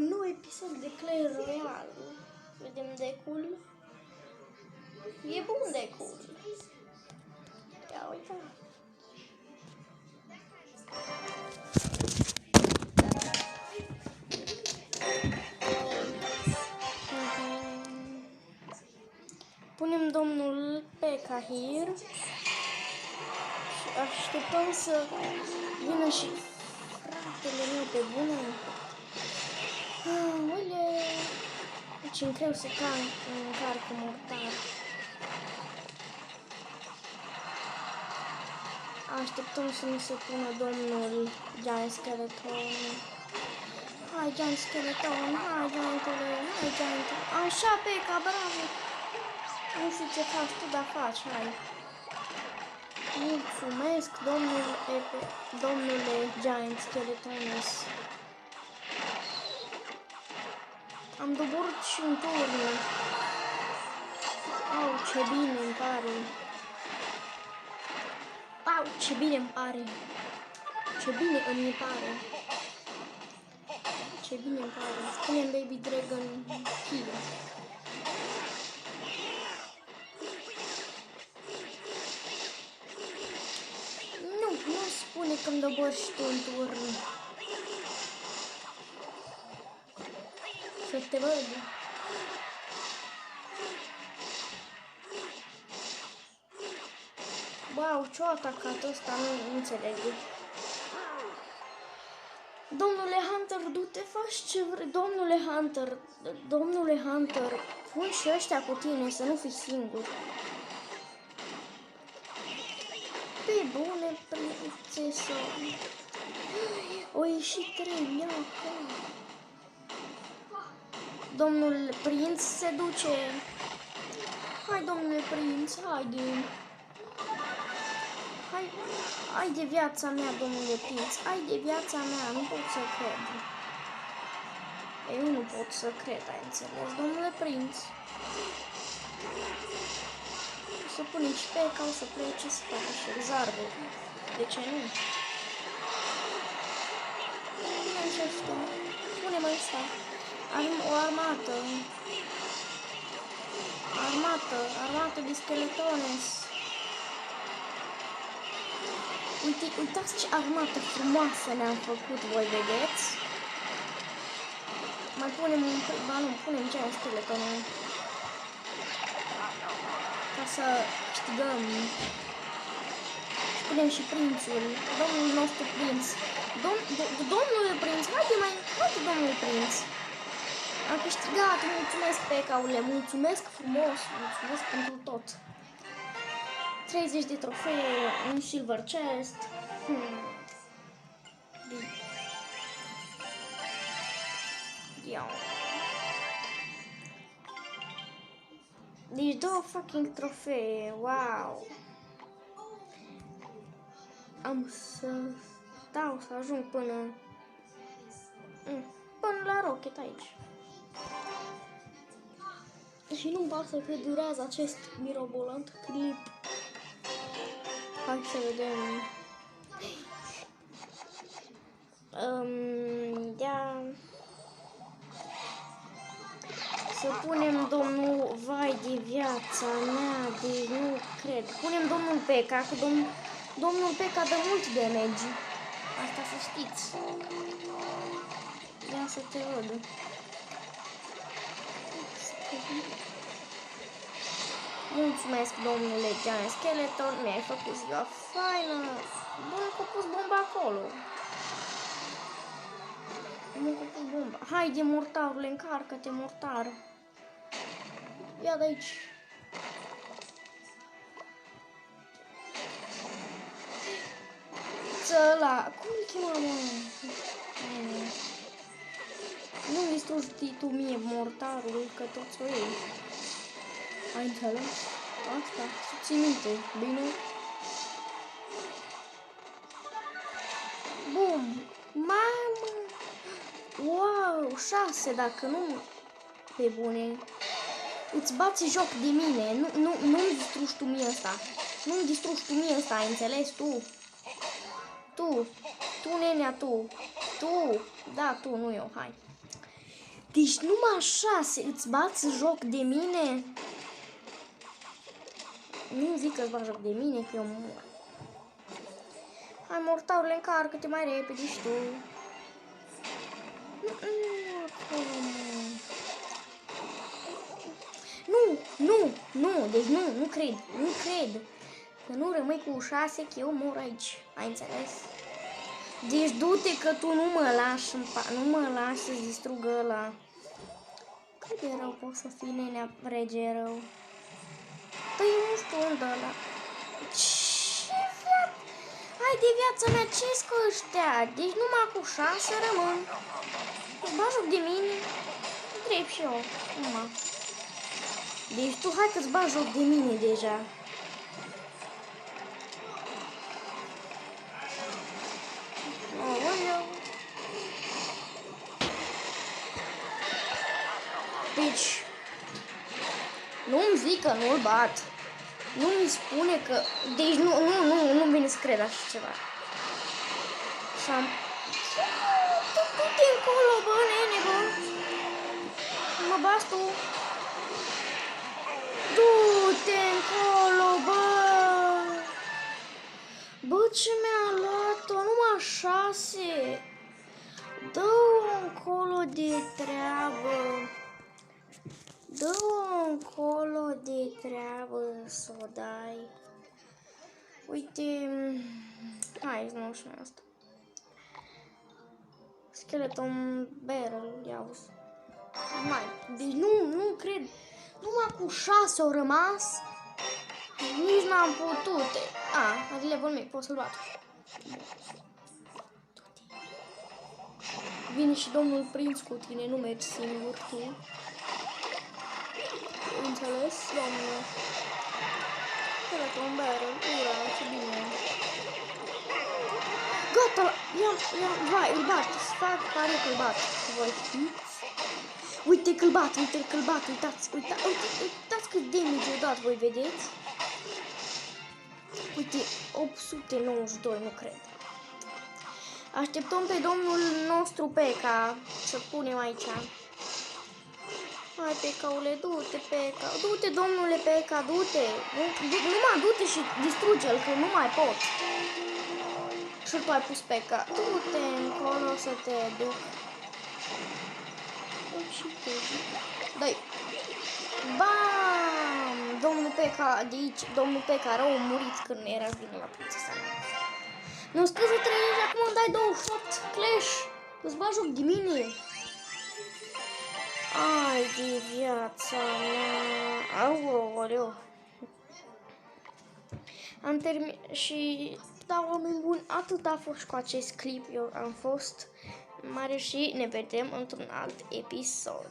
un nou episod de Clash Royale. Vedem decul. E bun decul. Ia uite. Punem domnul P.K. here și așteptăm să vină și fratele meu pe bune. Uite, deci îmi greu să încarcă mortar. Așteptăm să mi se pună domnul Giant Skeleton. Hai Giant Skeleton, hai Giantule, hai Giantule. Așa, P.K., bravo! Nu știu ce faci tu, dar faci, hai. Mulțumesc, domnule Giant Skeletonus. Am doborât și un turn. Au, ce bine îmi pare. Au, ce bine îmi pare. Ce bine îmi pare. Ce bine îmi pare. Spunem Baby Dragon Kill. Nu spune că-mi dobori și tu un turn. Să te văd. Wow, ce-o atacat ăsta, nu înțeleg. Domnule Hunter, du-te, faci ce vrei. Domnule Hunter, pun și ăștia cu tine, să nu fii singur. Pe bune, prințesă. O ieșit 3, ia acolo. Domnul prinț se duce. Hai, domnule prinț, haide. Hai de viața mea, domnule prinț. Hai de viața mea, nu pot să cred. Eu nu pot să cred, ai înțeles, domnule prinț. Să punem și pe ca o să plece să facă și zarbe. De ce nu? Punem și ăsta. Punem ăsta. O armată. Armată de skeletones. Uitați ce armată frumoasă ne-am făcut, voi vedeți? Mai punem un pic, ba nu, punem ce în skeletonul. Ca să câștigăm. Punem și prințul, domnul nostru prinț. Domnule prinț, haide domnule prinț. Am câștigat, mulțumesc P.K.-ule, mulțumesc frumos, mulțumesc pentru tot. 30 de trofee, un silver chest. Deci 2 fucking trofee, wow. Am să stau să ajung până la Rocket aici. Și nu-mi pasă că durează acest mirobolant clip. Hai să vedem. Să punem domnul, vai de viața mea, de nu cred. Punem domnul P.K., că domnul P.K. dă mult damage. Asta să știți. Ia să te văd. Mulțumesc, domnule Giant Skeleton, mi-ai făcut ziua faină. Bun că pus bomba acolo. Bun că pus bomba. Haide, mortarule, încarcă-te, mortar. Ia de aici. Țăla, cum-l chema, mă? Nu-mi distrugi tu mie mortarul, că tot o iei. Ai înțeles? Asta, ții minte, bine? Bum! Mamă! Wow! 6, dacă nu... Pe bune. Îți bați joc de mine. Nu-mi distrugi tu mie ăsta. Nu-mi distrugi tu mie ăsta, ai înțeles? Tu, nenea, tu. Da, tu, nu eu, hai. Deci numai 6 îți bați joc de mine? Nu zic că îți bați joc de mine, că eu mor. Hai, mortarule, încarcă-te mai repede și tu. Nu, deci nu cred. Că nu rămâi cu 6, că eu mor aici, ai înțeles? Deci du-te că tu nu mă lași, nu mă lași să-ți distrugă ăla. Cât de rău poți să fii, nenea rege rău? Păi nu știu unde ăla. Ce viață? Hai de viața mea, ce-s cu ăștia? Deci numai cu 6 rămân. Îți bagi joc de mine? Drept și eu, numai. Deci tu hai că-ți bagi joc de mine deja. Deci, nu-mi zic că nu-l bat. Nu-mi spune că... Deci nu vine să cred așa ceva. Și-am... Du-te încolo, bă, nene, bă. Mă bați tu. Du-te încolo, bă. Bă, ce mi-a luat-o? Numai 6. Dă-o încolo de treabă. Dă-o încolo de treabă să o dai. Uite, hai, nu știu asta. Skeleton Barrel, iau. Mai, deci nu cred. Numai cu 6 au rămas. Nici n-am putut. Are level mic, pot să-l bat. Vine și domnul prinț cu tine, nu mergi singur tu. Înțeles, domnule? Skeleton Barrel, ura, ce bine. Gata, vai, îl bat, să fac pare că îl bat. Voi știți? Uite că-l bat, uitați cât damage a dat, voi vedeți? Uite, 892, nu cred. Așteptăm pe domnul nostru P.E.K.K.A. să punem aici. Hai, P.E.K.K.A.ule, du-te, P.E.K.K.A. Du-te, domnule P.E.K.K.A., du-te. Numai du-te și distruge-l, că nu mai pot. Și tu ai pus P.E.K.K.A. Du-te încolo să te duc. Dai. Bam! Domnul P.E.K.K.A. de aici, domnul P.E.K.K.A. rău murit când era vină la prințesa mea. Nu scăză 30, acum îmi dai 28 Clash. Îți bagi joc de mine. Ai de viața mea. Aoleu. Am terminat și, da, oameni buni, atât a fost cu acest clip. Eu am fost mare și ne vedem într-un alt episod.